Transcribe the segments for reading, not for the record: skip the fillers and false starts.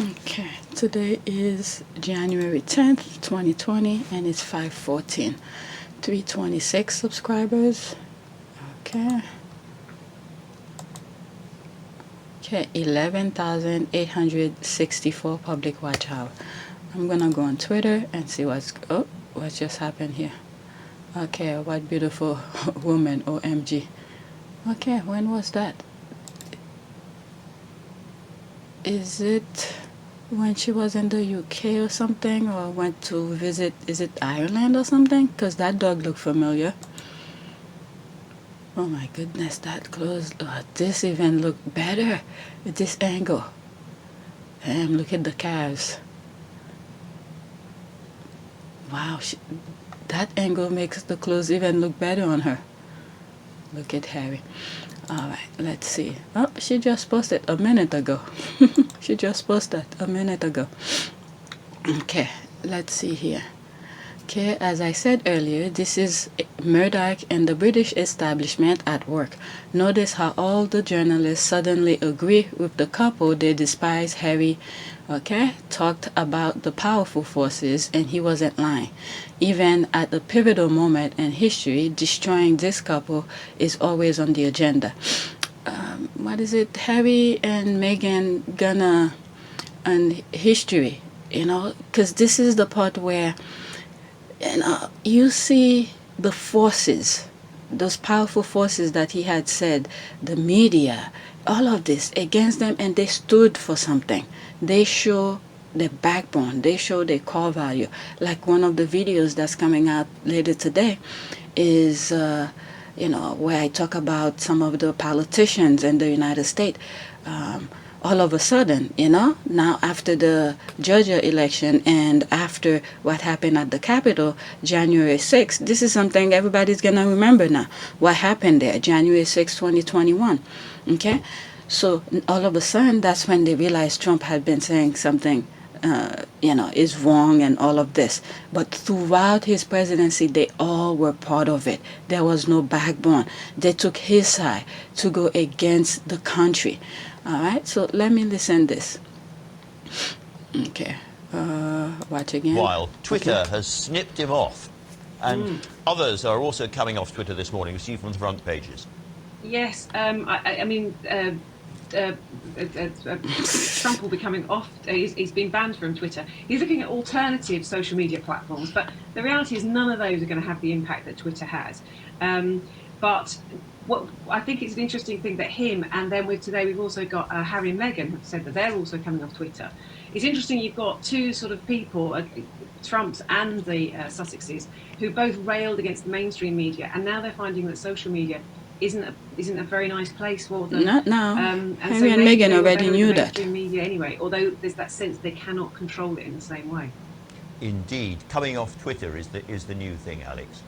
Okay, today is January 10th, 2020, and it's 5:14. 326 subscribers. Okay. Okay, 11,864 public watch hour. I'm gonna go on Twitter and see what just happened here. Okay, what beautiful woman, OMG. Okay, when was that? Is it when she was in the UK or something, or went to visit, is it Ireland or something? Because that dog looked familiar. Oh my goodness, that close. This even looked better at this angle. Damn, look at the calves. Wow, that angle makes the clothes even look better on her. Look at Harry. Alright, let's see. Oh, she just posted a minute ago. She just posted a minute ago. Okay, let's see here. Okay, as I said earlier, this is Murdoch and the British establishment at work. Notice how all the journalists suddenly agree with the couple they despise. Harry, okay, talked about the powerful forces, and he wasn't lying. Even at a pivotal moment in history, destroying this couple is always on the agenda. What is it? Harry and Meghan gonna and history, because this is the part where you see the forces, those powerful forces that he had said, the media, all of this against them, and they stood for something. They show their backbone. They show their core value. Like one of the videos that's coming out later today is, where I talk about some of the politicians in the United States. All of a sudden, now after the Georgia election and after what happened at the Capitol, January 6th, this is something everybody's going to remember now. What happened there, January 6th, 2021. Okay? So all of a sudden, that's when they realized Trump had been saying something, is wrong and all of this. But throughout his presidency, they all were part of it. There was no backbone. They took his side to go against the country. All right, so let me listen this. Okay, watch again. While Twitter has snipped him off, and others are also coming off Twitter this morning. We see from the front pages. Yes, Trump will be coming off. He's been banned from Twitter. He's looking at alternative social media platforms, but the reality is none of those are going to have the impact that Twitter has. But what I think it's an interesting thing that him, and then today we've also got Harry and Meghan have said that they're also coming off Twitter. It's interesting you've got two sort of people, Trumps and the Sussexes, who both railed against the mainstream media, and now they're finding that social media isn't a very nice place for them. Not now. Harry so and Meghan already knew that. Mainstream media anyway, although there's that sense they cannot control it in the same way. Indeed, coming off Twitter is the new thing, Alex.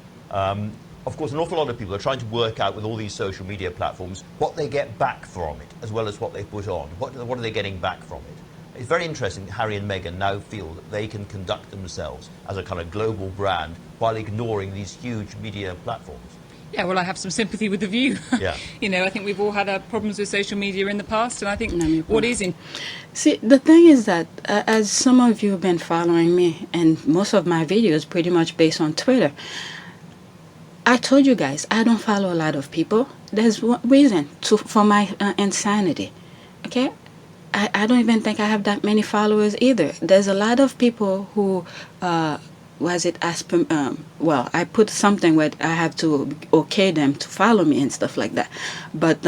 Of course, an awful lot of people are trying to work out with all these social media platforms what they get back from it, as well as what they put on. What are they getting back from it? It's very interesting that Harry and Meghan now feel that they can conduct themselves as a kind of global brand while ignoring these huge media platforms. Yeah, well, I have some sympathy with the view. Yeah. I think we've all had our problems with social media in the past, and I think what is in... See, the thing is that, as some of you have been following me, and most of my videos pretty much based on Twitter, I told you guys, I don't follow a lot of people. There's one reason for my insanity, okay? I don't even think I have that many followers either. There's a lot of people who... I put something where I have to okay them to follow me and stuff like that. But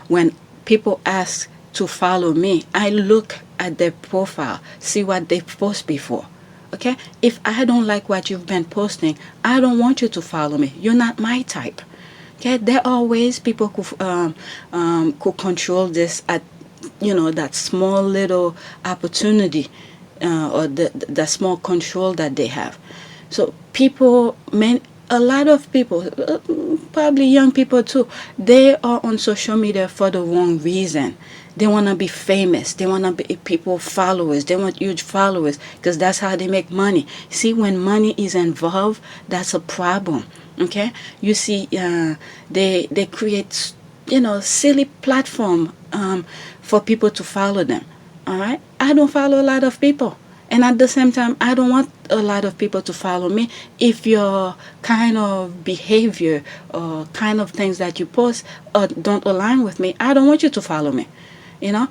when people ask to follow me, I look at their profile, see what they post before. Okay? If I don't like what you've been posting, I don't want you to follow me. You're not my type. Okay? There are ways people could control this at, that small little opportunity or the small control that they have. So a lot of people, probably young people too, they are on social media for the wrong reason. They want to be famous. They want to be people followers. They want huge followers because that's how they make money. See, when money is involved, that's a problem. Okay? You see, they create, silly platform for people to follow them. All right, I don't follow a lot of people, and at the same time, I don't want a lot of people to follow me. If your kind of behavior or kind of things that you post don't align with me, I don't want you to follow me. You know,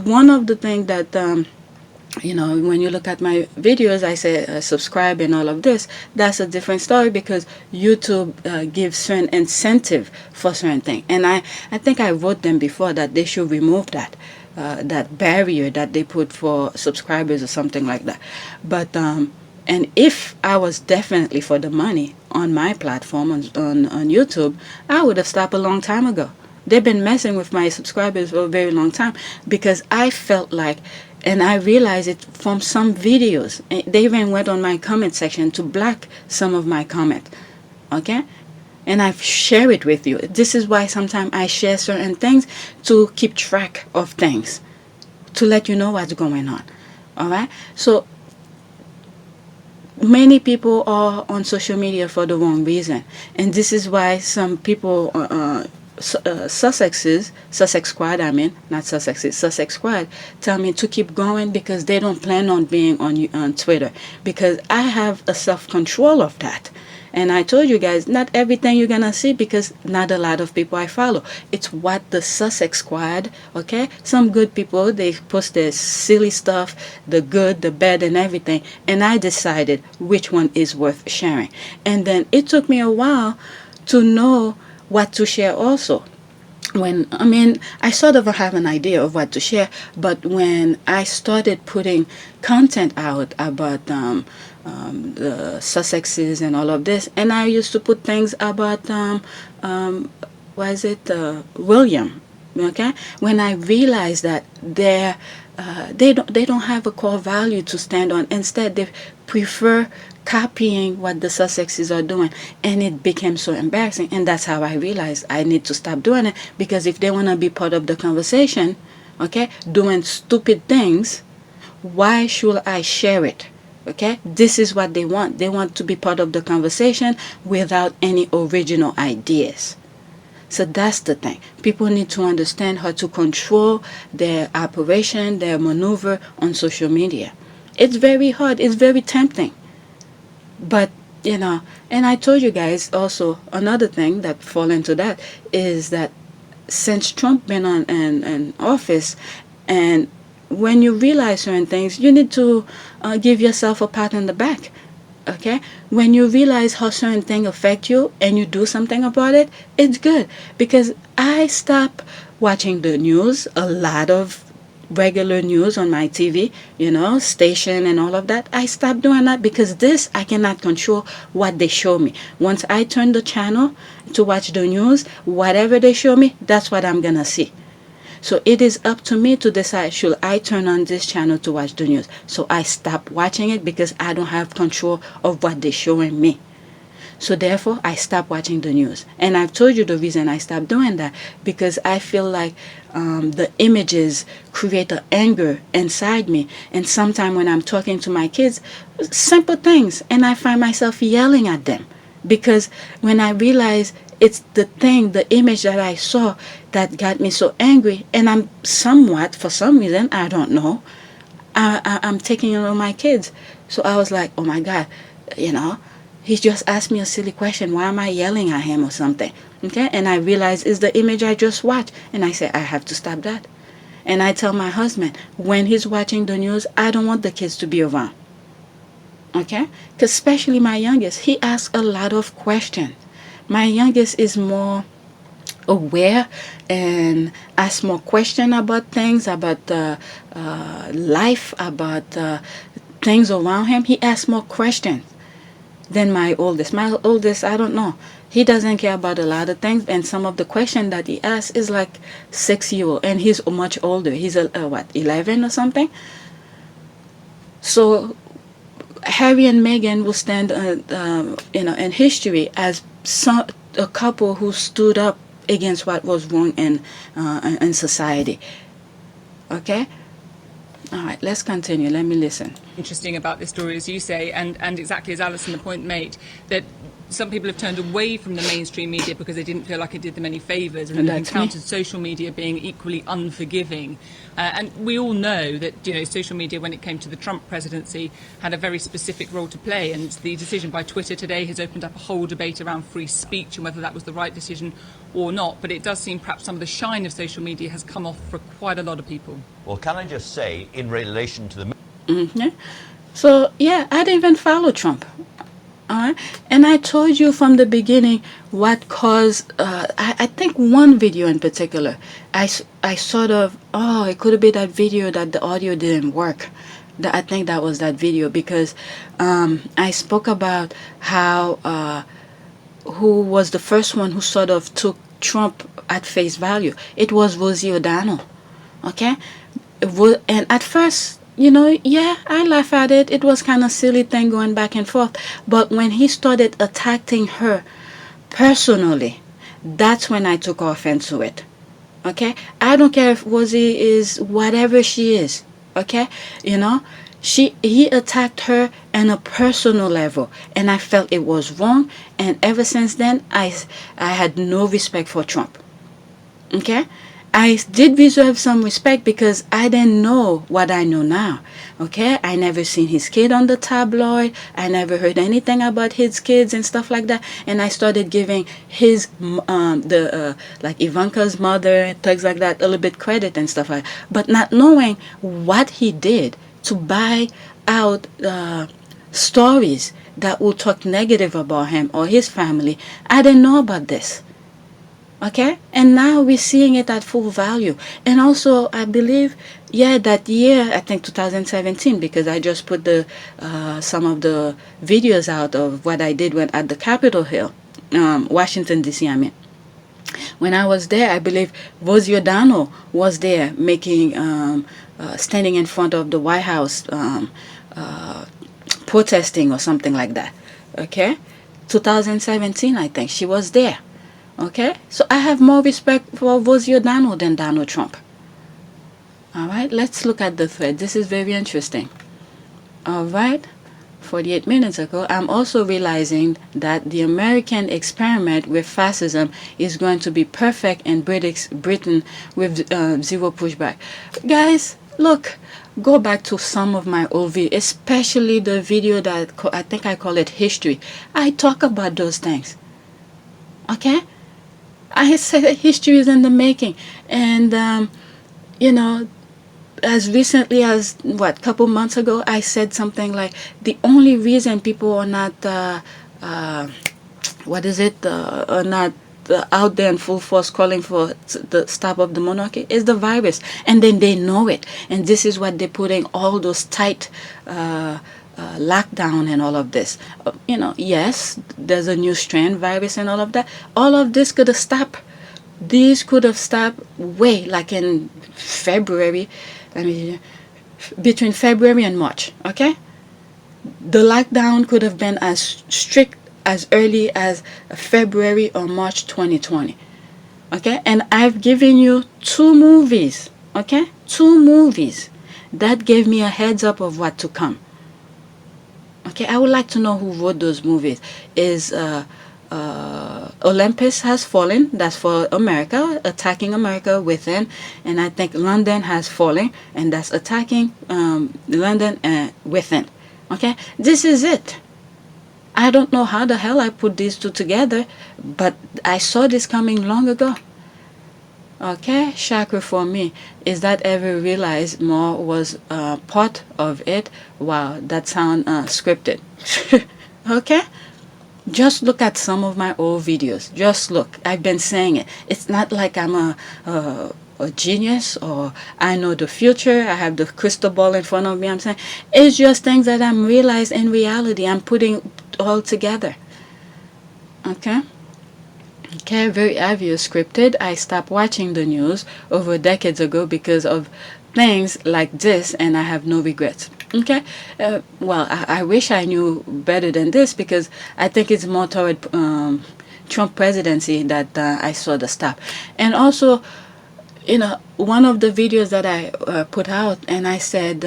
one of the things that when you look at my videos, I say subscribe and all of this. That's a different story because YouTube gives certain incentive for certain things. And I think I wrote them before that they should remove that barrier that they put for subscribers or something like that. But and if I was definitely for the money on my platform on YouTube, I would have stopped a long time ago. They've been messing with my subscribers for a very long time because I felt like, and I realized it from some videos. They even went on my comment section to block some of my comments. Okay? And I've shared it with you. This is why sometimes I share certain things to keep track of things, to let you know what's going on. All right? So many people are on social media for the wrong reason. And this is why some people Sussex Squad, not Sussex, Sussex Squad, tell me to keep going because they don't plan on being on Twitter, because I have a self-control of that. And I told you guys, not everything you're gonna see because not a lot of people I follow. It's what the Sussex Squad, okay? Some good people, they post their silly stuff, the good, the bad, and everything. And I decided which one is worth sharing. And then it took me a while to know what to share also. I sort of have an idea of what to share, but when I started putting content out about the Sussexes and all of this, and I used to put things about William, okay? When I realized that they don't have a core value to stand on. Instead, they prefer copying what the Sussexes are doing, and it became so embarrassing. And that's how I realized I need to stop doing it, because if they want to be part of the conversation, okay, doing stupid things, why should I share it? Okay, this is what they want. They want to be part of the conversation without any original ideas. So that's the thing. People need to understand how to control their operation, their maneuver on social media. It's very hard. It's very tempting. But, and I told you guys also another thing that fall into that is that since Trump been in office, and when you realize certain things, you need to give yourself a pat on the back. Okay? When you realize how certain things affect you and you do something about it, it's good. Because I stopped watching the news, a lot of regular news on my TV, station and all of that. I stopped doing that because this, I cannot control what they show me. Once I turn the channel to watch the news, whatever they show me, that's what I'm going to see. So it is up to me to decide, should I turn on this channel to watch the news? So I stop watching it because I don't have control of what they're showing me. So therefore, I stopped watching the news. And I've told you the reason I stopped doing that, because I feel like the images create an anger inside me. And sometimes when I'm talking to my kids, simple things, and I find myself yelling at them. Because when I realize it's the image that I saw that got me so angry, and I'm somewhat, for some reason, I don't know, I'm taking it on my kids. So I was like, oh my God, he just asked me a silly question. Why am I yelling at him or something? Okay? And I realized it's the image I just watched. And I said, I have to stop that. And I tell my husband, when he's watching the news, I don't want the kids to be around. Okay? Because especially my youngest, he asks a lot of questions. My youngest is more aware and asks more questions about things, about life, about things around him. He asks more questions than my oldest. My oldest, I don't know. He doesn't care about a lot of things, and some of the questions that he asks is like 6-year-old, and he's much older. He's 11 or something. So Harry and Meghan will stand, in history as a couple who stood up against what was wrong in society. Okay. All right. Let's continue. Let me listen. interesting about this story, as you say, and exactly as Alison the point made, that some people have turned away from the mainstream media because they didn't feel like it did them any favours, and have encountered social media being equally unforgiving. And we all know that, you know, social media, when it came to the Trump presidency, had a very specific role to play, and the decision by Twitter today has opened up a whole debate around free speech and whether that was the right decision or not. But it does seem perhaps some of the shine of social media has come off for quite a lot of people. Well, can I just say, in relation to the... So, yeah, I didn't even follow Trump. And I told you from the beginning what caused, I think one video in particular, I sort of, it could have been that video that the audio didn't work. I think that was that video, because I spoke about how, who was the first one who sort of took Trump at face value. It was Rosie O'Donnell, okay? And at first, you know, yeah, I laugh at it. It was kind of silly thing going back and forth. But when he started attacking her personally, that's when I took offense to it. Okay? I don't care if Rosie is whatever she is. Okay? You know, he attacked her on a personal level, and I felt it was wrong. And ever since then, I had no respect for Trump. Okay? I did reserve some respect because I didn't know what I know now. Okay, I never seen his kid on the tabloid. I never heard anything about his kids and stuff like that. And I started giving his like Ivanka's mother, things like that, a little bit credit and stuff like that. But not knowing what he did to buy out stories that will talk negative about him or his family, I didn't know about this. Okay, and now we're seeing it at full value. And also, I believe, yeah, that year, I think 2017, because I just put the some of the videos out of what I did when at the Capitol Hill, Washington D.C. I mean, when I was there, I believe Rosie O'Donnell was there making standing in front of the White House, protesting or something like that. Okay, 2017, I think she was there. Okay, so I have more respect for Rosie O'Donnell than Donald Trump. All right, let's look at the thread. This is very interesting. All right, 48 minutes ago, I'm also realizing that the American experiment with fascism is going to be perfect in Britain with zero pushback. Guys, look, go back to some of my old videos, especially the video that I think I call it History. I talk about those things. Okay? I say that history is in the making. And, you know, as recently as, couple months ago, I said something like, the only reason people are not, are not out there in full force calling for the stop of the monarchy is the virus. And then they know it. And this is what they're putting all those tight lockdown and all of this. You know, yes, there's a new strain virus and all of that. All of this could have stopped. These could have stopped way, like in February, between February and March, okay? The lockdown could have been as strict as early as February or March 2020, okay? And I've given you 2 movies, okay? 2 movies that gave me a heads up of what to come. Okay, I would like to know who wrote those movies. Is Olympus Has Fallen, that's for America, attacking America within, and I think London Has Fallen, and that's attacking London within. Okay, this is it. I don't know how the hell I put these 2 together, but I saw this coming long ago. Okay, chakra for me is that ever realized more was part of it. Wow, that sound scripted. Okay, just look at some of my old videos. Just look. I've been saying it. It's not like I'm a genius or I know the future. I have the crystal ball in front of me. I'm saying it's just things that I'm realizing in reality. I'm putting all together. Okay. Okay, very obvious scripted. I stopped watching the news over decades ago because of things like this, and I have no regrets. Okay, well, I wish I knew better than this, because I think it's more toward Trump presidency that I saw the stop. And also, you know, one of the videos that I put out, and I said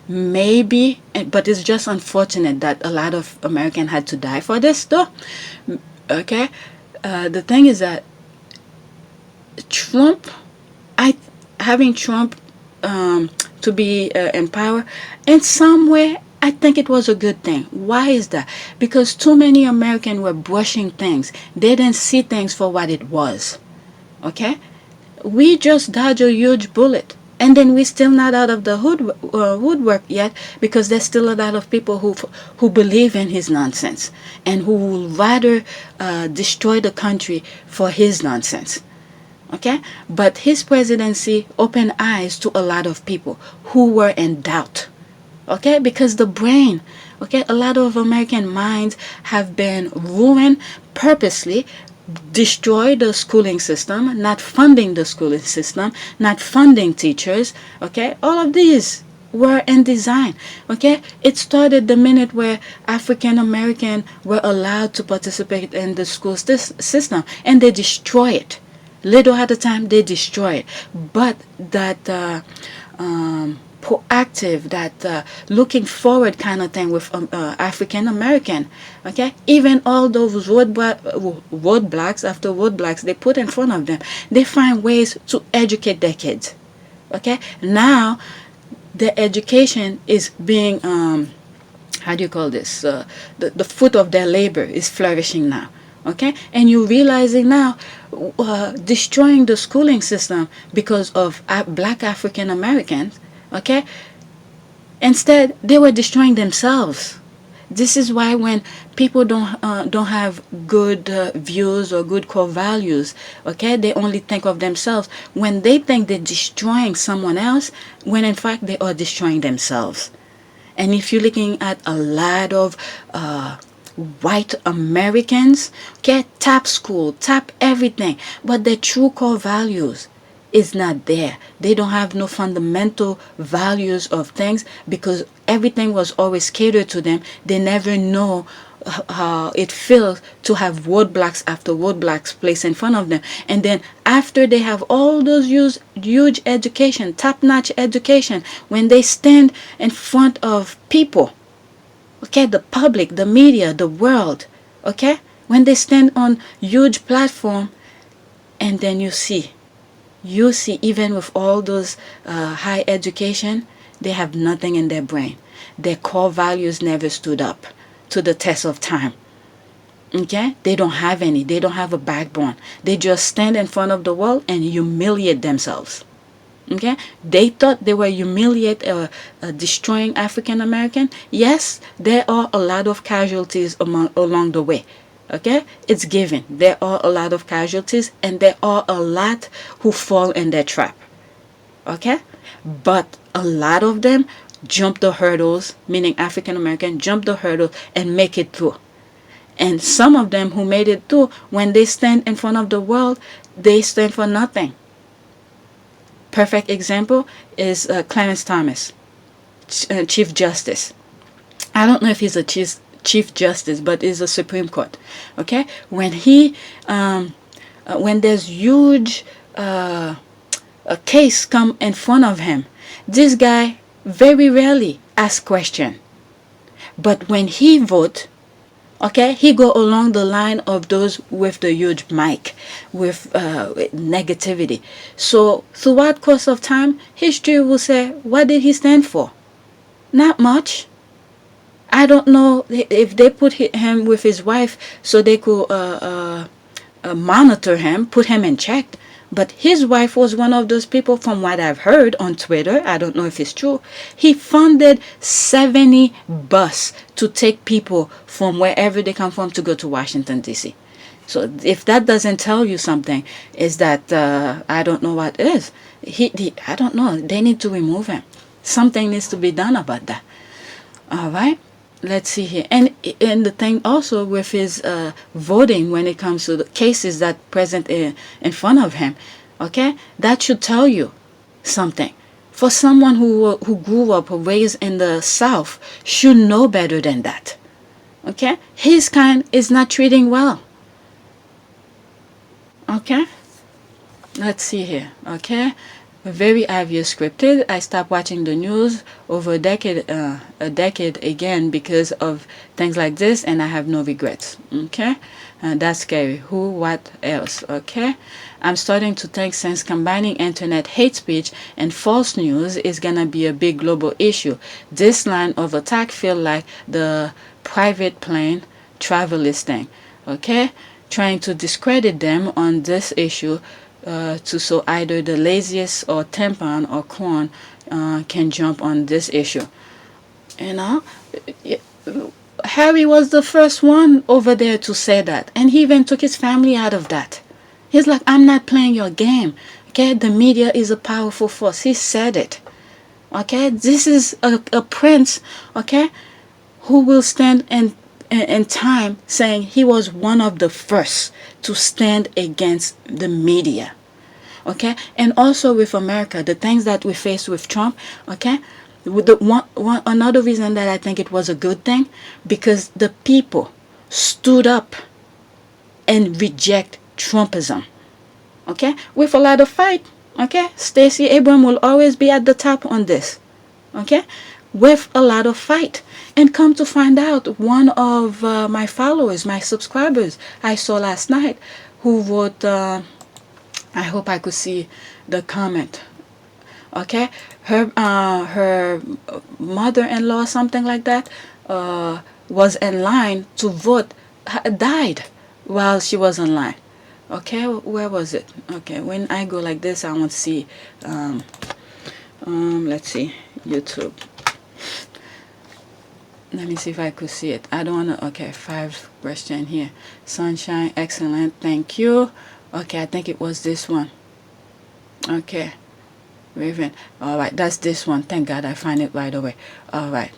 maybe, but it's just unfortunate that a lot of Americans had to die for this, though. Okay, the thing is that Trump, having Trump to be in power, in some way, I think it was a good thing. Why is that? Because too many Americans were brushing things. They didn't see things for what it was. Okay? We just dodged a huge bullet. And then we're still not out of the woodwork yet, because there's still a lot of people who believe in his nonsense and who would rather destroy the country for his nonsense. Okay? But his presidency opened eyes to a lot of people who were in doubt. Okay? Because the brain, okay, a lot of American minds have been ruined purposely, destroy the schooling system, not funding the schooling system, not funding teachers. Okay? All of these were in design. Okay? It started the minute where African American were allowed to participate in the school system, and they destroy it. Little at a time, they destroy it. But that proactive, that looking forward kind of thing with African American, okay? Even all those roadblocks after roadblocks they put in front of them, they find ways to educate their kids. Okay? Now, their education is being, how do you call this? The fruit of their labor is flourishing now. Okay? And you're realizing now, destroying the schooling system because of black African Americans, okay? Instead, they were destroying themselves. This is why when people don't have good views or good core values, okay, they only think of themselves. When they think they're destroying someone else, when in fact they are destroying themselves. And if you're looking at a lot of white Americans, okay, tap school, tap everything, but their true core values is not there. They don't have no fundamental values of things because everything was always catered to them. They never know how it feels to have roadblocks after roadblocks placed in front of them. And then after they have all those huge education, top-notch education, when they stand in front of people, okay, the public, the media, the world, okay, when they stand on huge platform, and then you see even with all those high education, they have nothing in their brain. Their core values never stood up to the test of time. Okay? They don't have any. They don't have a backbone. They just stand in front of the world and humiliate themselves. Okay? They thought they were destroying African American. Yes, there are a lot of casualties along the way. Okay? It's given. There are a lot of casualties, and there are a lot who fall in their trap. Okay? But a lot of them jump the hurdles, meaning African American jump the hurdle and make it through. And some of them who made it through, when they stand in front of the world, they stand for nothing. Perfect example is Clarence Thomas, Chief Justice. I don't know if he's a Chief Justice, but is a Supreme Court. Okay, when there's huge a case come in front of him, this guy very rarely asks question. But when he vote, okay, he go along the line of those with the huge mic, with negativity. So throughout course of time, history will say, what did he stand for? Not much. I don't know if they put him with his wife so they could monitor him, put him in check. But his wife was one of those people, from what I've heard on Twitter, I don't know if it's true, he funded 70 buses to take people from wherever they come from to go to Washington, D.C. So if that doesn't tell you something, is that, I don't know what is. I don't know, they need to remove him. Something needs to be done about that. All right? Let's see here. And the thing also with his voting when it comes to the cases that present in front of him, okay, that should tell you something. For someone who grew up or raised in the South, should know better than that. Okay, his kind is not treating well. Okay, let's see here. Okay, very obvious scripted. I stopped watching the news over a decade again because of things like this, and I have no regrets. Okay, that's scary. Who, what else? Okay, I'm starting to think since combining internet hate speech and false news is gonna be a big global issue, this line of attack feel like the private plane travel listing. Okay, trying to discredit them on this issue to so either the laziest or tampon or corn can jump on this issue. You know, Harry was the first one over there to say that, and he even took his family out of that. He's like, I'm not playing your game. Okay, the media is a powerful force. He said it. Okay, this is a prince. Okay, who will stand in time saying he was one of the first to stand against the media. Okay, and also with America, the things that we face with Trump. Okay, with the another reason that I think it was a good thing, because the people stood up and reject Trumpism. Okay, with a lot of fight. Okay, Stacey Abrams will always be at the top on this. Okay, with a lot of fight. And come to find out, one of my followers, my subscribers, I saw last night, who wrote, I hope I could see the comment. Okay, her mother-in-law, something like that, was in line to vote, died while she was in line. Okay, where was it? Okay, when I go like this, I want to see, let's see, YouTube. Let me see if I could see it. I don't want to. Okay, 5 question here. Sunshine, excellent. Thank you. Okay, I think it was this one. Okay. Raven. All right, that's this one. Thank God I find it right away. All right.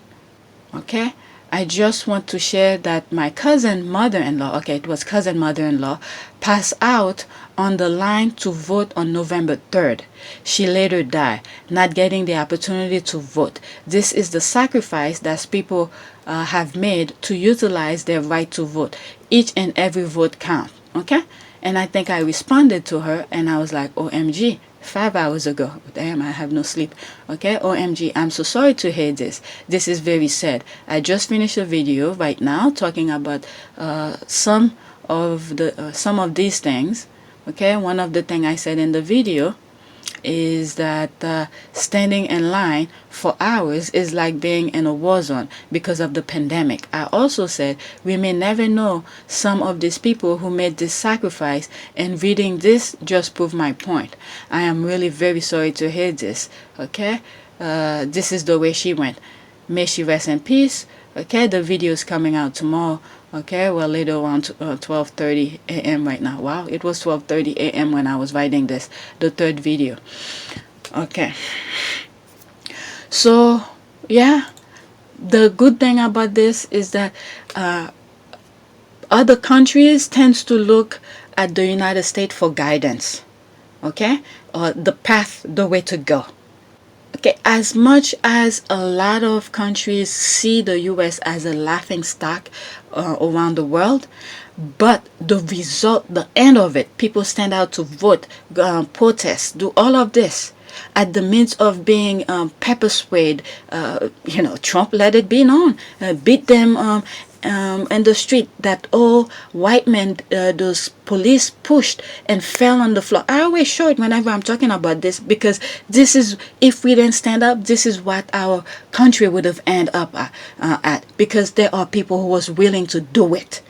Okay. I just want to share that my cousin mother-in-law, okay, it was cousin mother-in-law, passed out on the line to vote on November 3rd. She later died, not getting the opportunity to vote. This is the sacrifice that people have made to utilize their right to vote. Each and every vote count, okay? And I think I responded to her, and I was like, OMG. 5 hours ago. Damn, I have no sleep. Okay, OMG, I'm so sorry to hear this. This is very sad. I just finished a video right now talking about some of these things. Okay, one of the things I said in the video is that standing in line for hours is like being in a war zone because of the pandemic. I also said we may never know some of these people who made this sacrifice, and reading this just proved my point. I am really very sorry to hear this. Okay, this is the way she went. May she rest in peace. Okay, the video is coming out tomorrow. Okay, well, later on, 12:30 a.m. right now. Wow, it was 12:30 a.m. when I was writing this, the third video. Okay. So, yeah, the good thing about this is that other countries tends to look at the United States for guidance. Okay, or the path, the way to go. Okay, as much as a lot of countries see the U.S. as a laughing stock around the world, but the result, the end of it, people stand out to vote, protest, do all of this at the midst of being pepper sprayed. Trump let it be known, beat them in the street, that all white men, those police pushed and fell on the floor. I always show it whenever I'm talking about this, because this is, if we didn't stand up, this is what our country would have ended up at, because there are people who was willing to do it.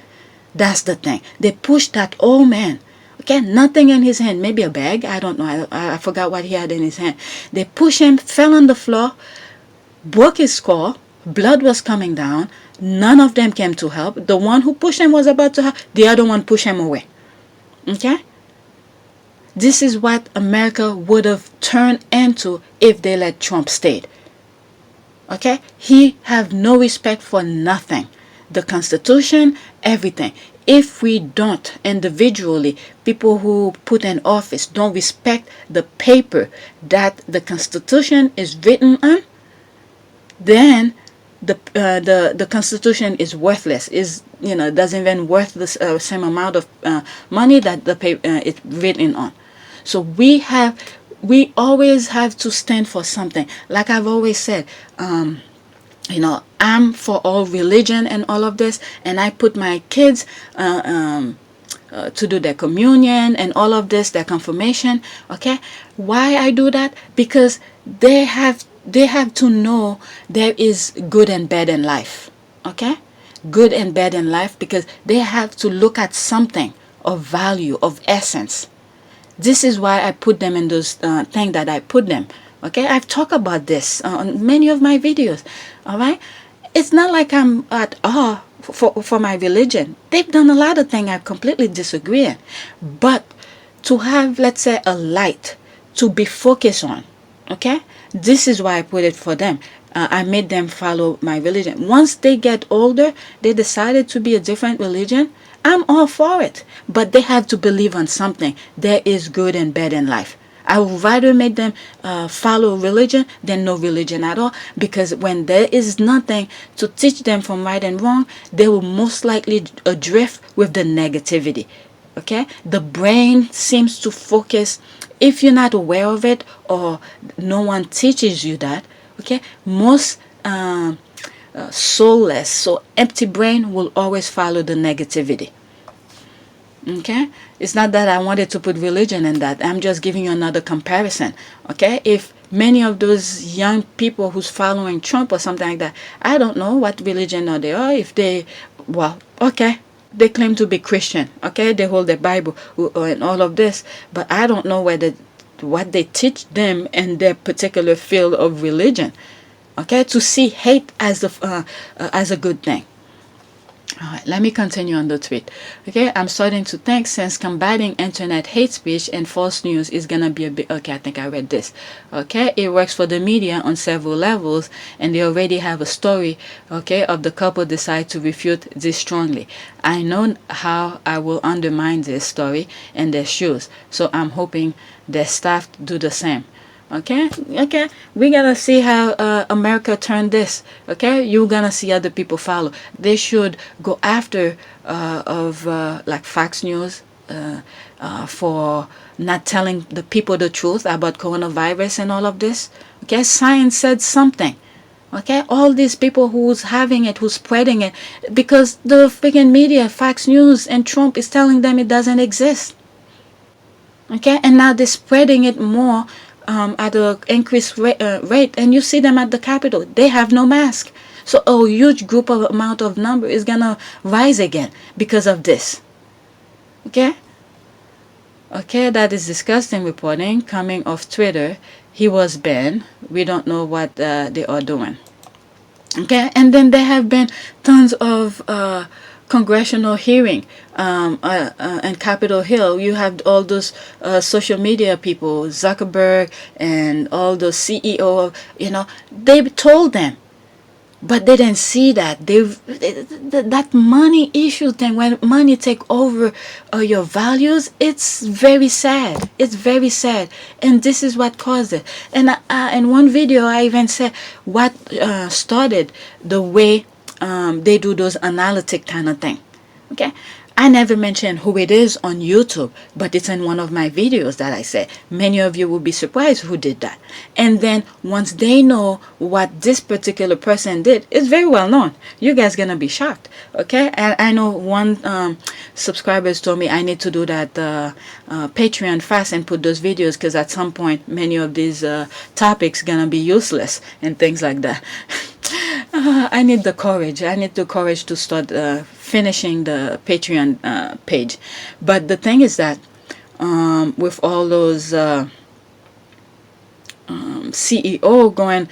That's the thing. They pushed that old man. Okay, nothing in his hand, maybe a bag, I don't know, I forgot what he had in his hand. They pushed him, fell on the floor, broke his skull, blood was coming down. None of them came to help. The one who pushed him was about to help. The other one pushed him away. Okay? This is what America would have turned into if they let Trump stay. Okay? He have no respect for nothing. The Constitution, everything. If we don't individually, people who put in office don't respect the paper that the Constitution is written on, then the Constitution is worthless. Doesn't even worth the same amount of money that the paper it's written on. So we have we always have to stand for something. Like I've always said, I'm for all religion and all of this, and I put my kids to do their communion and all of this, their confirmation. Okay, why I do that? Because they have to know there is good and bad in life. Okay, good and bad in life, because they have to look at something of value, of essence. This is why I put them in those things that I put them. Okay, I've talked about this on many of my videos. All right, it's not like I'm at awe for my religion. They've done a lot of things I completely disagree in, but to have, let's say, a light to be focused on. Okay, this is why I put it for them. I made them follow my religion. Once they get older, they decided to be a different religion. I'm all for it, but they have to believe on something. There is good and bad in life. I would rather make them follow religion than no religion at all, because when there is nothing to teach them from right and wrong, they will most likely drift with the negativity. Okay, the brain seems to focus, if you're not aware of it or no one teaches you that. Okay, most soulless, so empty brain will always follow the negativity. Okay, it's not that I wanted to put religion in that. I'm just giving you another comparison. Okay, if many of those young people who's following Trump or something like that, I don't know what religion or they are. If they, well, okay, they claim to be Christian. Okay, they hold the Bible and all of this, but I don't know whether what they teach them in their particular field of religion. Okay, to see hate as a good thing. All right, let me continue on the tweet. Okay, I'm starting to think, since combating internet hate speech and false news is gonna be a bit. Okay, I think I read this. Okay, it works for the media on several levels, and they already have a story. Okay, of the couple decide to refute this strongly. I know how I will undermine this story in their shoes, so I'm hoping their staff do the same. Okay, we're gonna see how America turned this. Okay, you're gonna see other people follow. They should go after like Fox News for not telling the people the truth about coronavirus and all of this. Okay, science said something. Okay, all these people who's having it, who's spreading it, because the freaking media, Fox News and Trump is telling them it doesn't exist. Okay, and now they're spreading it more at an increased rate, and you see them at the Capitol. They have no mask, so a huge group of amount of number is gonna rise again because of this. Okay, that is disgusting reporting coming off Twitter. He was banned. We don't know what they are doing. Okay, and then there have been tons of congressional hearing and Capitol Hill. You have all those social media people, Zuckerberg and all those CEO. They told them, but they didn't see that. That money issue thing, when money take over your values, it's very sad. It's very sad, and this is what caused it. And in one video, I even said what started the way they do those analytic kind of thing. Okay, I never mentioned who it is on YouTube, but it's in one of my videos that I said. Many of you will be surprised who did that. And then once they know what this particular person did, it's very well known. You guys gonna be shocked. Okay, and I know one subscribers told me I need to do that Patreon fast and put those videos, because at some point many of these topics gonna be useless and things like that. I need the courage. I need the courage to start finishing the Patreon page. But the thing is that with all those CEO going,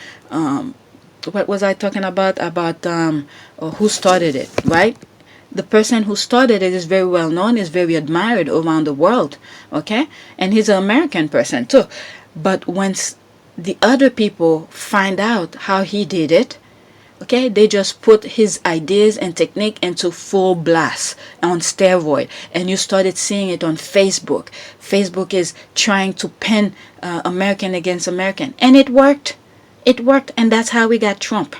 what was I talking about? About who started it, right? The person who started it is very well known, is very admired around the world. Okay, and he's an American person too. But once the other people find out how he did it, okay, they just put his ideas and technique into full blast on steroid, and you started seeing it on Facebook. Facebook is trying to pin American against American, and it worked. It worked, and that's how we got Trump.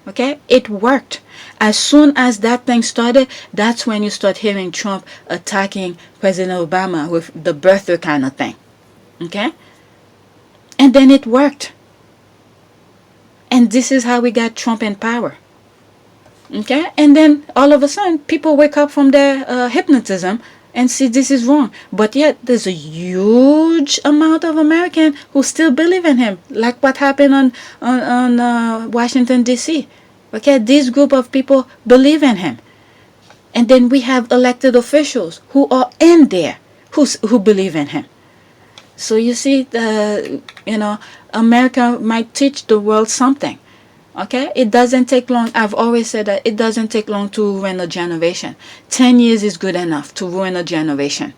Okay, it worked. As soon as that thing started, that's when you start hearing Trump attacking President Obama with the birther kind of thing. Okay, And then it worked. And this is how we got Trump in power. Okay? And then all of a sudden, people wake up from their hypnotism and see this is wrong. But yet, there's a huge amount of Americans who still believe in him, like what happened on Washington, D.C. Okay? This group of people believe in him. And then we have elected officials who are in there who believe in him. So you see, America might teach the world something. Okay? It doesn't take long. I've always said that it doesn't take long to ruin a generation. 10 years is good enough to ruin a generation.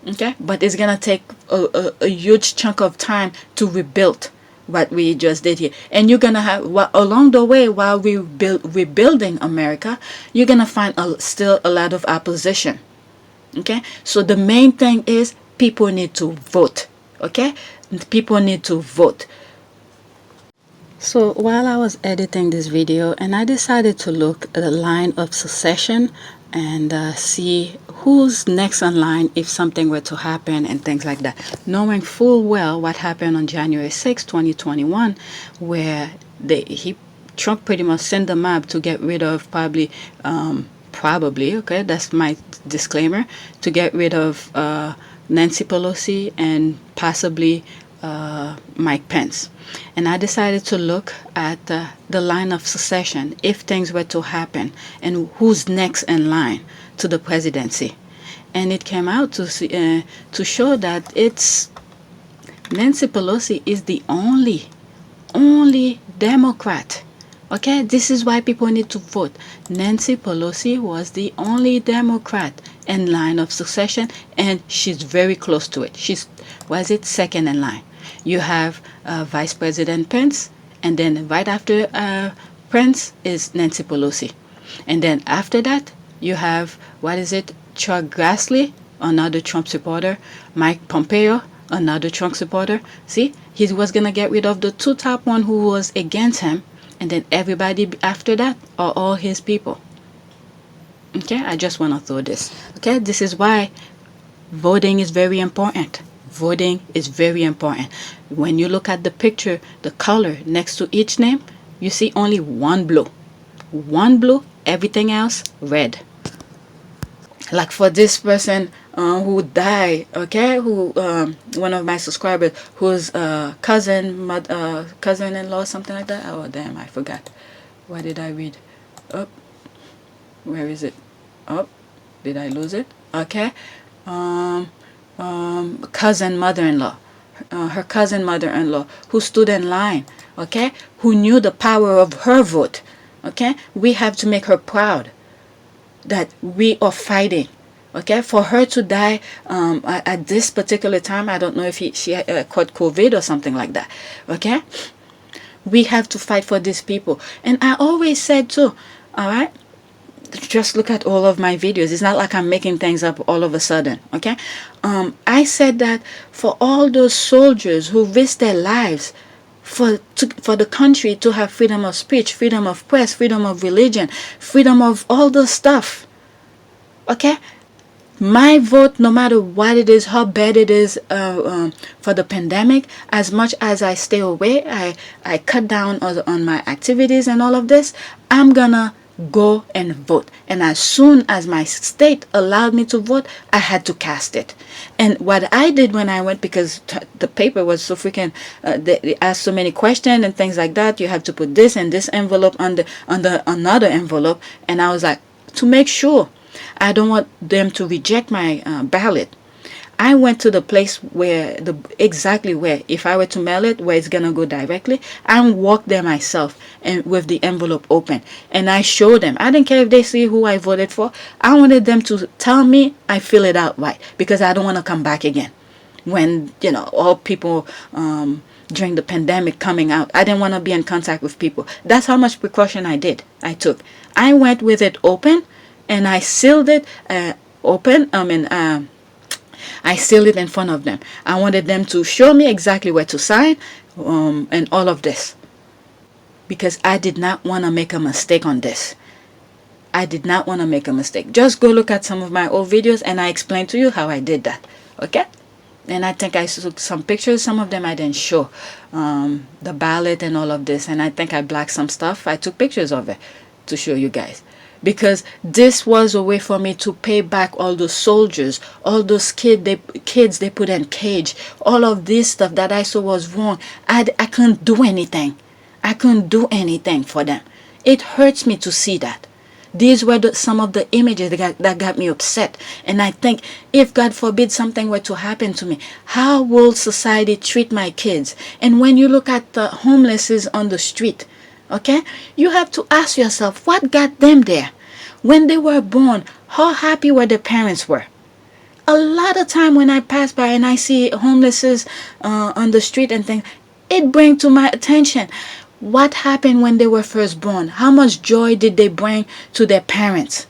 Okay? But it's going to take a huge chunk of time to rebuild what we just did here. And you're going to have, along the way, while we rebuilding America, you're going to find still a lot of opposition. Okay? So the main thing is people need to vote. Okay? People need to vote. So while I was editing this video, and I decided to look at the line of succession and see who's next in line if something were to happen and things like that, knowing full well what happened on January 6, 2021, where Trump pretty much sent the map to get rid of probably, okay, that's my disclaimer, to get rid of Nancy Pelosi and possibly Mike Pence. And I decided to look at the line of succession if things were to happen and who's next in line to the presidency. And it came out to show that it's Nancy Pelosi is the only Democrat. Okay, this is why people need to vote. Nancy Pelosi was the only Democrat in line of succession, and she's very close to it. She's second in line. You have Vice President Pence, and then right after Pence is Nancy Pelosi. And then after that, you have, Chuck Grassley, another Trump supporter, Mike Pompeo, another Trump supporter. See, he was going to get rid of the two top one who was against him, and then everybody after that are all his people. Okay, I just want to throw this. Okay, this is why voting is very important. Voting is very important. When you look at the picture, the color next to each name, you see only one blue. One blue, everything else red. Like for this person who died, okay, one of my subscribers, whose cousin-in-law, something like that. Oh damn, I forgot. What did I read? Oh, where is it? Oh, did I lose it? Okay. Cousin mother-in-law, her cousin mother-in-law, who stood in line, okay, who knew the power of her vote. Okay, we have to make her proud that we are fighting. Okay, for her to die at this particular time, I don't know if she caught COVID or something like that. Okay, we have to fight for these people. And I always said too, all right, just look at all of my videos. It's not like I'm making things up all of a sudden. Okay, I said that for all those soldiers who risked their lives for the country to have freedom of speech, freedom of press, freedom of religion, freedom of all those stuff. Okay, my vote, no matter what it is, how bad it is for the pandemic, as much as I stay away, I cut down on my activities and all of this, I'm gonna go and vote. And as soon as my state allowed me to vote, I had to cast it. And what I did when I went, because the paper was so freaking, they asked so many questions and things like that, you have to put this and this envelope under another envelope, and I was like, to make sure I don't want them to reject my ballot, I went to the place where exactly where, if I were to mail it, where it's gonna go directly, I walked there myself and with the envelope open, and I showed them. I didn't care if they see who I voted for. I wanted them to tell me I fill it out right, because I don't want to come back again. When all people during the pandemic coming out, I didn't want to be in contact with people. That's how much precaution I took. I went with it open, and I sealed it open. I sealed it in front of them. I wanted them to show me exactly where to sign and all of this. Because I did not want to make a mistake on this. I did not want to make a mistake. Just go look at some of my old videos and I explained to you how I did that. Okay? and I think I took some pictures. Some of them I didn't show, the ballot and all of this, and I think I blacked some stuff. I took pictures of it to show you guys, because this was a way for me to pay back all those soldiers, all those kids they put in cage, all of this stuff that I saw was wrong. I couldn't do anything. I couldn't do anything for them. It hurts me to see that. These were some of the images that got me upset. And I think, if God forbid something were to happen to me, how will society treat my kids? And when you look at the homeless on the street, okay, you have to ask yourself, what got them there? When they were born, how happy were their parents were? A lot of time when I pass by and I see homeless on the street and things, it brings to my attention, what happened when they were first born? How much joy did they bring to their parents?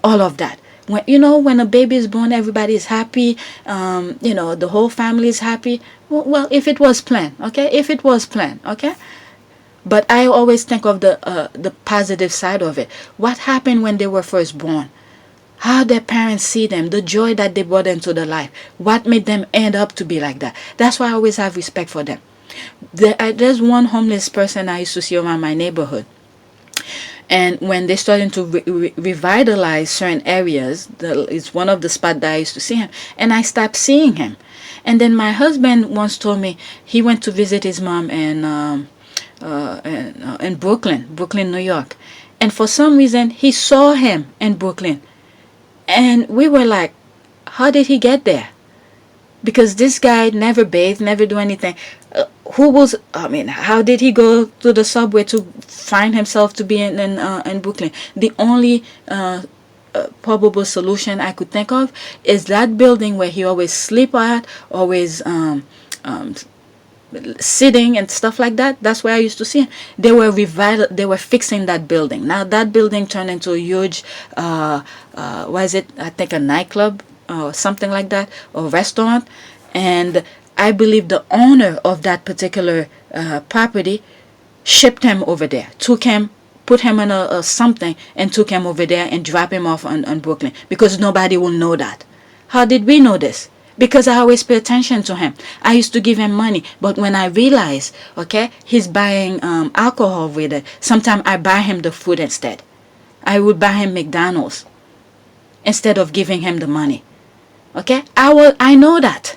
All of that. When a baby is born, everybody is happy. The whole family is happy. Well, if it was planned, okay? If it was planned, okay? But I always think of the positive side of it. What happened when they were first born? How their parents see them, the joy that they brought into their life. What made them end up to be like that? That's why I always have respect for them. There's one homeless person I used to see around my neighborhood, and when they started to revitalize certain areas, it's one of the spots that I used to see him, and I stopped seeing him. And then my husband once told me he went to visit his mom in Brooklyn, New York, and for some reason he saw him in Brooklyn, and we were like, how did he get there? Because this guy never bathed, never do anything. How did he go to the subway to find himself to be in Brooklyn? The only probable solution I could think of is that building where he always sleep at, always sitting and stuff like that. That's where I used to see him. They were fixing that building. Now that building turned into a huge, I think a nightclub or something like that, or restaurant. And I believe the owner of that particular property shipped him over there, took him, put him in a something, and took him over there and dropped him off on Brooklyn, because nobody will know that. How did we know this? Because I always pay attention to him. I used to give him money, but when I realized, okay, he's buying alcohol with it, sometimes I buy him the food instead. I would buy him McDonald's instead of giving him the money. Okay, I know that.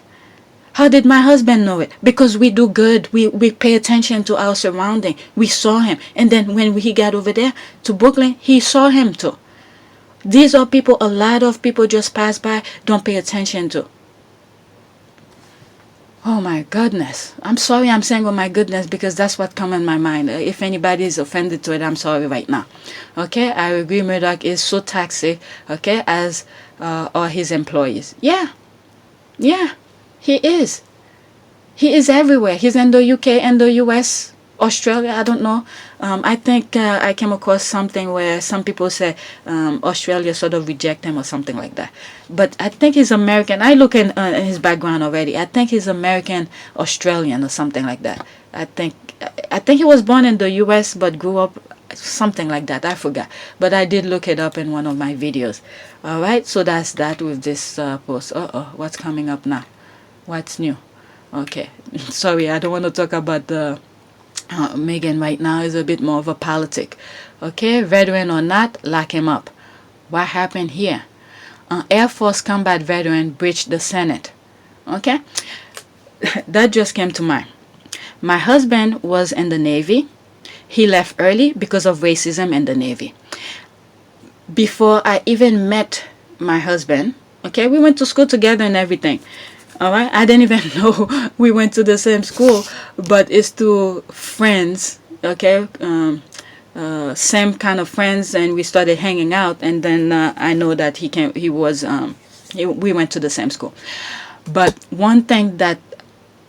How did my husband know it? Because we do good. We pay attention to our surrounding. We saw him. And then when he got over there to Brooklyn, he saw him too. These are people a lot of people just pass by, don't pay attention to. Oh my goodness. I'm sorry I'm saying oh my goodness, because that's what comes in my mind. If anybody is offended to it, I'm sorry right now. Okay, I agree Murdoch is so toxic, okay, as are his employees. Yeah, he is. He is everywhere. He's in the UK and the US, Australia, I don't know. I think I came across something where some people say Australia sort of reject him or something like that. But I think he's American. I look in his background already. I think he's American Australian or something like that. I think he was born in the US but grew up something like that. I forgot. But I did look it up in one of my videos. All right. So that's that with this post. What's coming up now? What's new? Okay. Sorry, I don't want to talk about the Megan right now. Is a bit more of a politic. Okay, veteran or not, lock him up. What happened here? Air Force combat veteran breached the Senate. Okay, that just came to mind. My husband was in the Navy. He left early because of racism in the Navy. Before I even met my husband, okay, we went to school together and everything. All right, I didn't even know we went to the same school, but it's two friends, okay, same kind of friends, and we started hanging out, and then I know that we went to the same school. But one thing that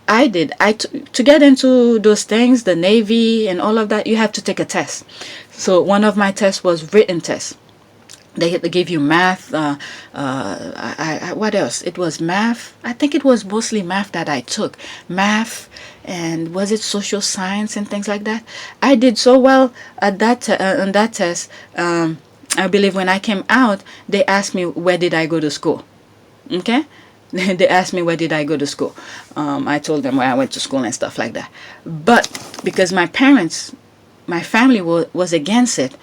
I did, to get into those things, the Navy and all of that, you have to take a test. So one of my tests was written test. They give you math. What else? It was math. I think it was mostly math that I took. Math, and was it social science and things like that? I did so well at that on that test. I believe when I came out, they asked me where did I go to school. Okay, They asked me where did I go to school. I told them where I went to school and stuff like that. But because my parents, my family was against it,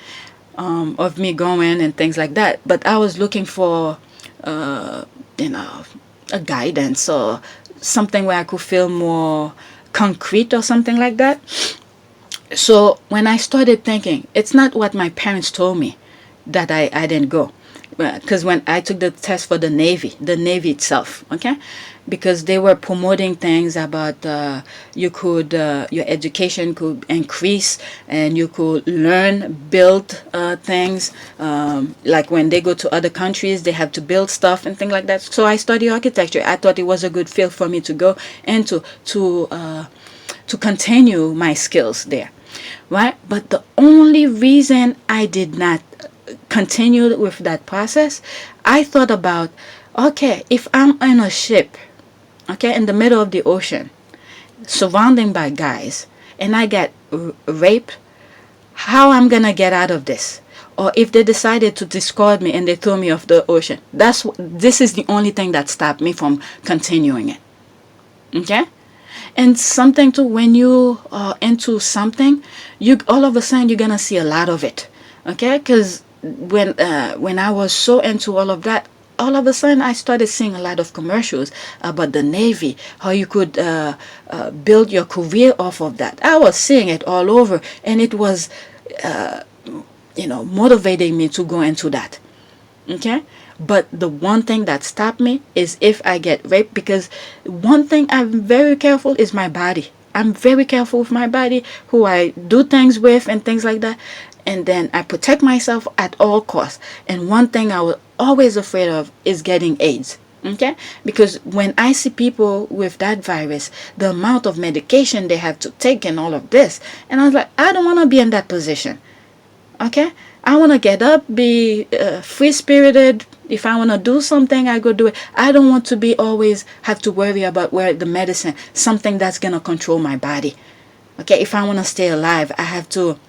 of me going and things like that. But I was looking for, you know, a guidance or something where I could feel more concrete or something like that. So when I started thinking, it's not what my parents told me that I didn't go. Because when I took the test for the Navy itself, okay, because they were promoting things about you could your education could increase and you could learn, build things. Like when they go to other countries, they have to build stuff and things like that. So I studied architecture. I thought it was a good field for me to go and to continue my skills there, right? But the only reason I did not continue with that process, I thought about, okay, if I'm in a ship, okay, in the middle of the ocean, surrounded by guys, and I get raped, how I'm gonna get out of this? Or if they decided to discard me and they throw me off the ocean, this is the only thing that stopped me from continuing it. Okay? And something too, when you are into something, you all of a sudden you're gonna see a lot of it. Okay? Because when I was so into all of that, all of a sudden I started seeing a lot of commercials about the Navy, how you could build your career off of that. I was seeing it all over, and it was, motivating me to go into that. Okay? But the one thing that stopped me is if I get raped, because one thing I'm very careful is my body. I'm very careful with my body, who I do things with and things like that. And then I protect myself at all costs. And one thing I was always afraid of is getting AIDS. Okay? Because when I see people with that virus, the amount of medication they have to take and all of this, and I was like, I don't want to be in that position. Okay? I want to get up, be free-spirited. If I want to do something, I go do it. I don't want to be always have to worry about where the medicine, something that's going to control my body. Okay? If I want to stay alive, I have to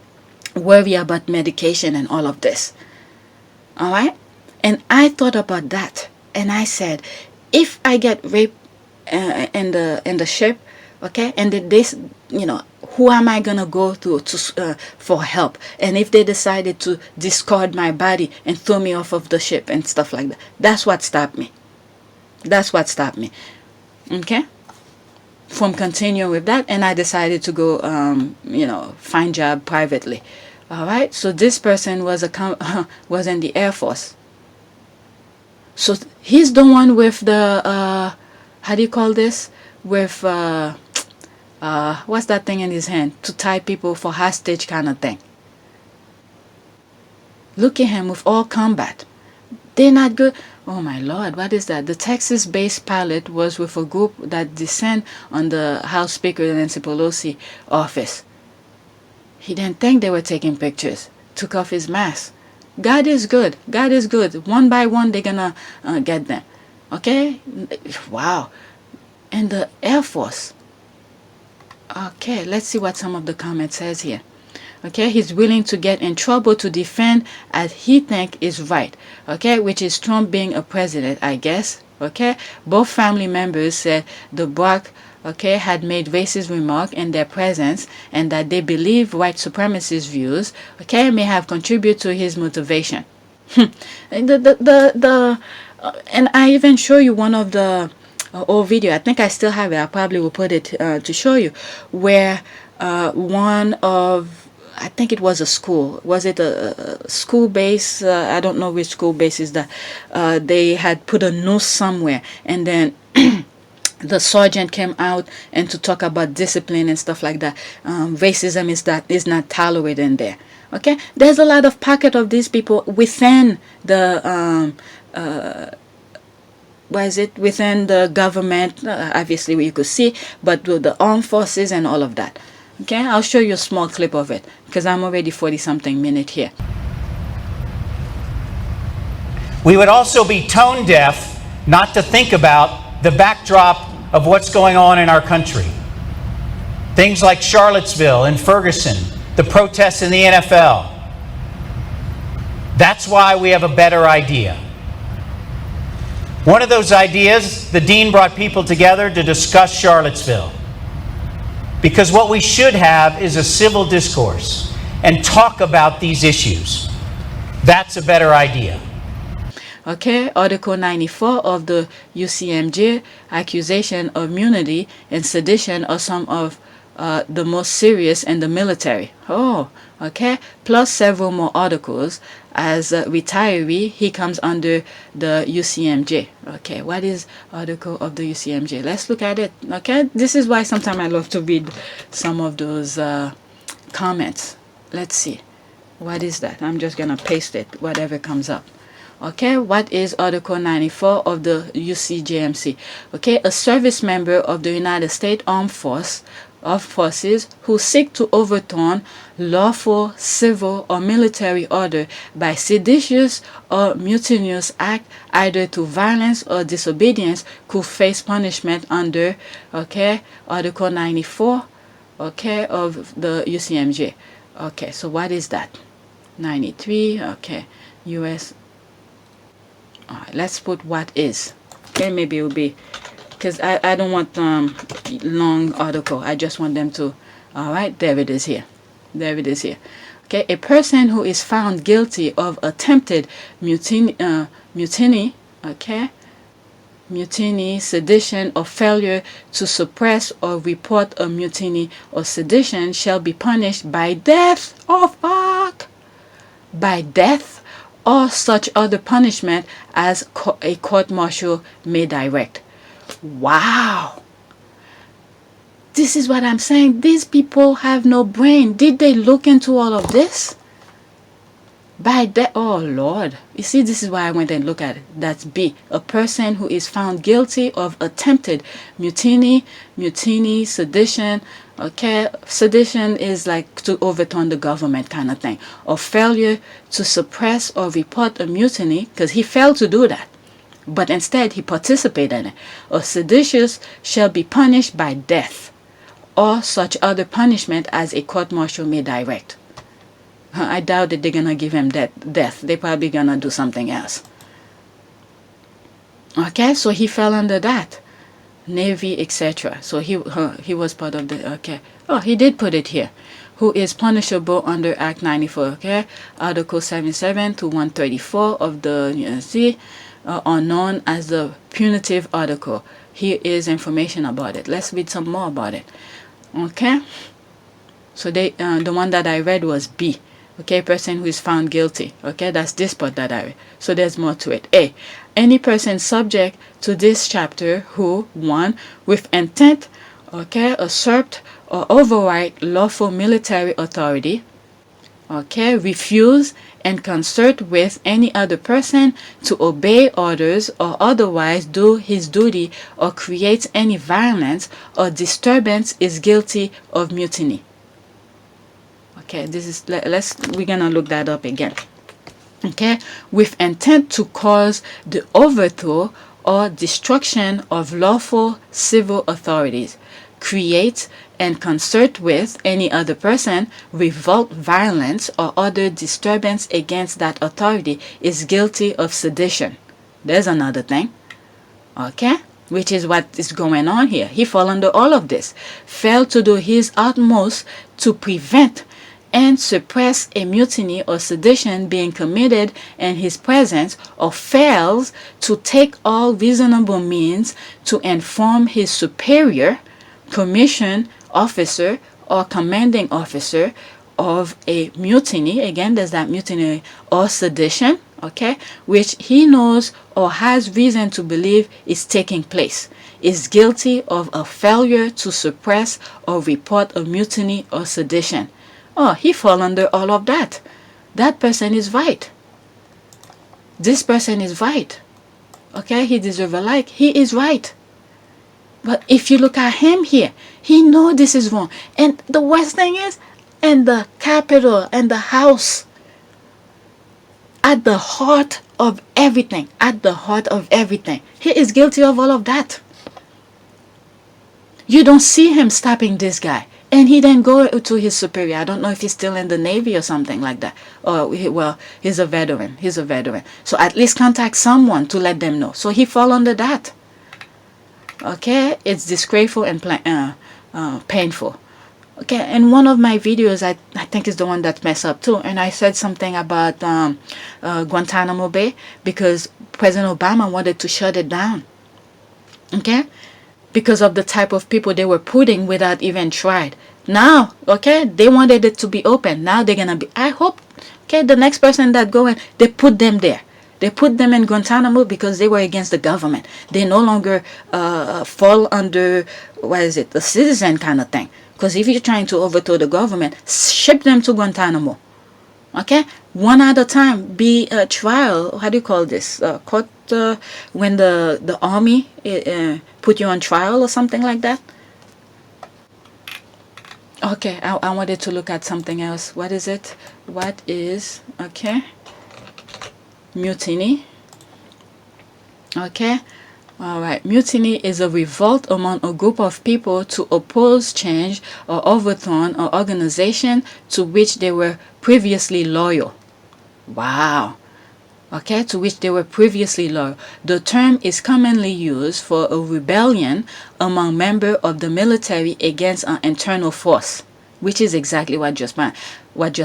worry about medication and all of this. All right? And I thought about that, and I said, if I get raped in the ship, okay, and this, who am I gonna go to for help? And if they decided to discard my body and throw me off of the ship and stuff like that, that's what stopped me. That's what stopped me. Okay, from continuing with that, and I decided to go, find job privately. All right. So this person was was in the Air Force. So he's the one with the how do you call this? With what's that thing in his hand to tie people for hostage kind of thing. Look at him with all combat. They're not good. Oh my Lord, what is that? The Texas-based pilot was with a group that descend on the House Speaker Nancy Pelosi office. He didn't think they were taking pictures. Took off his mask. God is good. God is good. One by one, they're gonna get them. Okay? Wow. And the Air Force. Okay, let's see what some of the comments says here. Okay, he's willing to get in trouble to defend as he think is right. Okay, which is Trump being a president, I guess. Okay, both family members said the Barack, okay, had made racist remark in their presence, and that they believe white supremacist views, okay, may have contributed to his motivation. And and I even show you one of the old video. I think I still have it. I probably will put it to show you, where one of, I think it was a school. Was it a school base? I don't know which school base is that. They had put a noose somewhere, and then the sergeant came out and to talk about discipline and stuff like that. Racism is not tolerated in there. Okay, there's a lot of pocket of these people within the within the government, obviously you could see, but with the armed forces and all of that. Okay, I'll show you a small clip of it because I'm already 40-something minutes here. We would also be tone deaf not to think about the backdrop of what's going on in our country. Things like Charlottesville and Ferguson, the protests in the NFL. That's why we have a better idea. One of those ideas, the dean brought people together to discuss Charlottesville. Because what we should have is a civil discourse and talk about these issues. That's a better idea. Okay, Article 94 of the UCMJ, accusation of mutiny and sedition are some of the most serious in the military. Oh, okay. Plus several more articles. As a retiree, he comes under the UCMJ. Okay, what is article of the UCMJ? Let's look at it. Okay, this is why sometimes I love to read some of those comments. Let's see. What is that? I'm just going to paste it, whatever comes up. Okay, what is Article 94 of the UCJMC? Okay, a service member of the United States Armed Forces who seek to overturn lawful civil or military order by seditious or mutinous act, either to violence or disobedience, could face punishment under, okay, Article 94, okay, of the UCMJ. Okay, so what is that? 93, okay, US. All right, let's put what is. Okay, maybe it will be, because I don't want long article. I just want them to, all right, there it is here. There it is here. Okay, a person who is found guilty of attempted mutiny, okay, mutiny, sedition, or failure to suppress or report a mutiny or sedition shall be punished by death. Oh, fuck! By death or such other punishment as a court-martial may direct. Wow! This is what I'm saying. These people have no brain. Did they look into all of this? By that, oh Lord. You see, this is why I went and looked at it. That's B. A person who is found guilty of attempted mutiny, sedition. Okay, sedition is like to overturn the government kind of thing. Or failure to suppress or report a mutiny, because he failed to do that. But instead, he participated in it. Or seditious shall be punished by death, or such other punishment as a court-martial may direct. I doubt that they're going to give him death. They're probably going to do something else. Okay, so he fell under that. Navy, etc. So he was part of the, okay. Oh, he did put it here. Who is punishable under Act 94, okay? Article 77 to 134 of the UNC are known as the Punitive Article. Here is information about it. Let's read some more about it. Okay? So they the one that I read was B. Okay, person who is found guilty. Okay, that's this part that I read. So there's more to it. A. Any person subject to this chapter who, 1, with intent, okay, usurped or override lawful military authority, okay, refuse and concert with any other person to obey orders or otherwise do his duty or creates any violence or disturbance is guilty of mutiny. Okay, this is, we're gonna look that up again. Okay, with intent to cause the overthrow or destruction of lawful civil authorities, create and concert with any other person, revolt violence or other disturbance against that authority is guilty of sedition. There's another thing. Okay, which is what is going on here. He fell under all of this. Failed to do his utmost to prevent and suppress a mutiny or sedition being committed in his presence, or fails to take all reasonable means to inform his superior, commission officer, or commanding officer of a mutiny, again there's that mutiny or sedition, okay, which he knows or has reason to believe is taking place, is guilty of a failure to suppress or report a mutiny or sedition. Oh, he fall under all of that. That person is right. This person is right. Okay, he deserves a like. He is right. But if you look at him here, he know this is wrong. And the worst thing is, in the Capitol and the House, at the heart of everything, he is guilty of all of that. You don't see him stopping this guy. And he then go to his superior. I don't know if he's still in the Navy or something like that. Or, well, he's a veteran. He's a veteran. So at least contact someone to let them know. So he fall under that. Okay? It's disgraceful and painful. Okay, and one of my videos, I think is the one that messed up too. And I said something about Guantanamo Bay because President Obama wanted to shut it down. Okay? Because of the type of people they were putting without even tried. Now, okay, they wanted it to be open. Now they're gonna be, I hope, okay, the next person that go in, they put them there. They put them in Guantanamo because they were against the government. They no longer fall under, what is it, the citizen kind of thing. Because if you're trying to overthrow the government, ship them to Guantanamo. Okay, one at a time. Be a trial. How do you call this? Court when the army put you on trial or something like that. Okay, I wanted to look at something else. What is it? What is mutiny? Okay. All right. Mutiny is a revolt among a group of people to oppose change or overthrow an organization to which they were previously loyal. Wow. Okay, to which they were previously loyal. The term is commonly used for a rebellion among members of the military against an internal force, which is exactly what just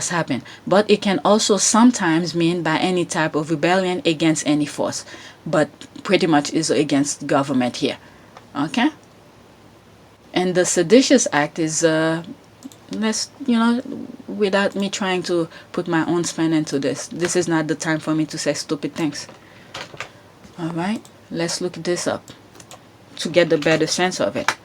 happened. But it can also sometimes mean by any type of rebellion against any force, but pretty much is against government here. Okay, and the Seditious Act is let's, without me trying to put my own spin into this is not the time for me to say stupid things. All right, let's look this up to get the better sense of it.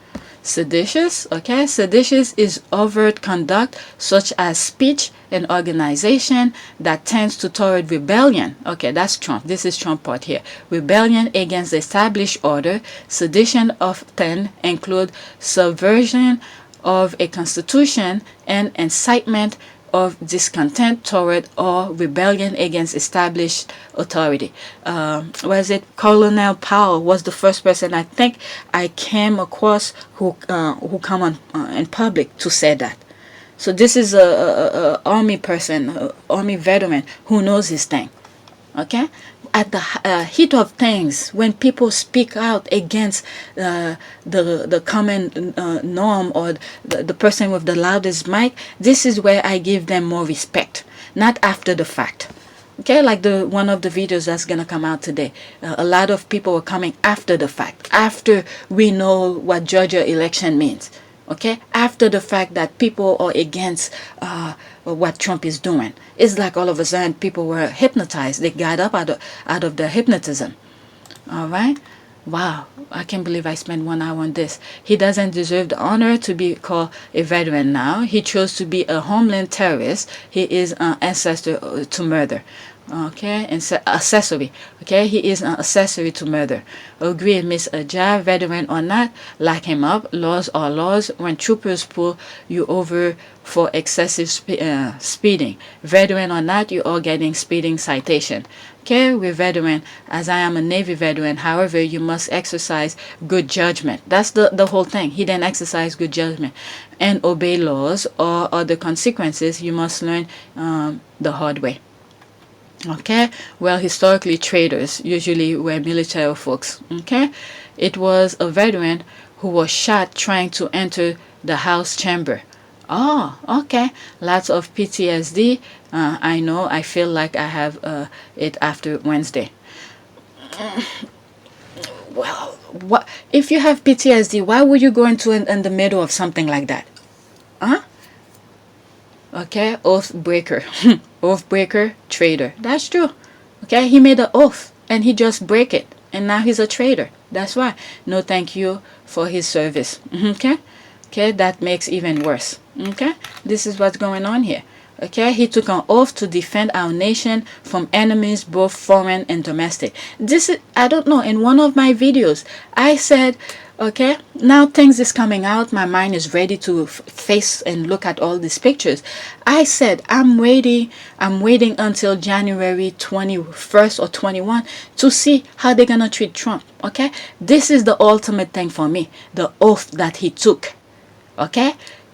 Seditious, okay, seditious is overt conduct such as speech and organization that tends toward rebellion. Okay, that's Trump. This is Trump part here. Rebellion against the established order. Sedition often include subversion of a constitution and incitement of discontent toward or rebellion against established authority. Was it Colonel Powell was the first person I think I came across who come on in public to say that. So this is a army person, army veteran who knows his thing. Okay, at the heat of things, when people speak out against the common norm or the person with the loudest mic, this is where I give them more respect, not after the fact. Okay, like one of the videos that's gonna come out today. A lot of people are coming after the fact, after we know what Georgia election means. Okay, after the fact that people are against what Trump is doing. It's like all of a sudden people were hypnotized. They got up out of their hypnotism. All right. Wow, I can't believe I spent 1 hour on this. He doesn't deserve the honor to be called a veteran now. He chose to be a homeland terrorist. He is an ancestor to murder. Okay, and accessory. Okay, he is an accessory to murder. Agree, Miss Ajay, veteran or not, lock him up. Laws are laws. When troopers pull you over for excessive speeding, veteran or not, you are getting speeding citation. Okay, we're veteran, as I am a Navy veteran. However, you must exercise good judgment. That's the whole thing. He didn't exercise good judgment and obey laws, or other consequences you must learn the hard way. Okay, well, historically traitors usually were military folks. Okay, it was a veteran who was shot trying to enter the House chamber. Oh, okay, lots of PTSD. I know, I feel like I have it after Wednesday. Well, what if you have PTSD? Why would you go into in the middle of something like that? Huh? Okay, oath breaker. Oath breaker, traitor. That's true. Okay, he made an oath and he just break it, and now he's a traitor. That's why. No thank you for his service. Okay, okay, that makes even worse. Okay, this is what's going on here. Okay, he took an oath to defend our nation from enemies, both foreign and domestic. This is, I don't know, in one of my videos I said, okay, now things is coming out, my mind is ready to face and look at all these pictures. I said I'm waiting until January 21st or 21 to see how they're gonna treat Trump. Okay, this is the ultimate thing for me, the oath that he took. Okay,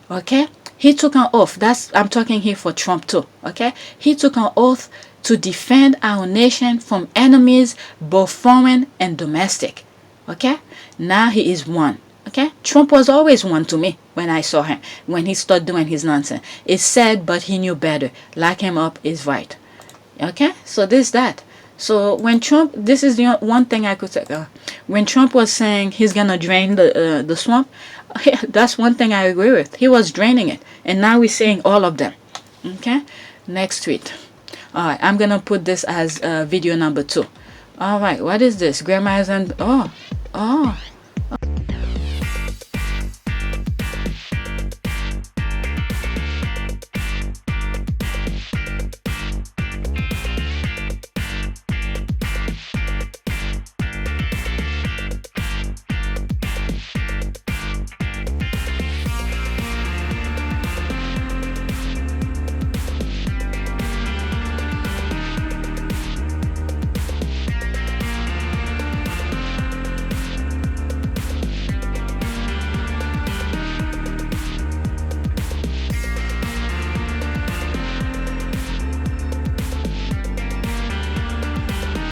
Okay, he took an oath. That's, I'm talking here for Trump too. Okay, he took an oath to defend our nation from enemies, both foreign and domestic. Okay, now he is one. Okay, Trump was always one to me when I saw him, when he started doing his nonsense. It's sad, but he knew better. Lock him up is right. Okay, so this that. So when Trump, this is the one thing I could say. When Trump was saying he's gonna drain the swamp, that's one thing I agree with. He was draining it, and now we're saying all of them. Okay, next tweet. All right, I'm gonna put this as video number 2. All right, what is this? Grandma's and oh.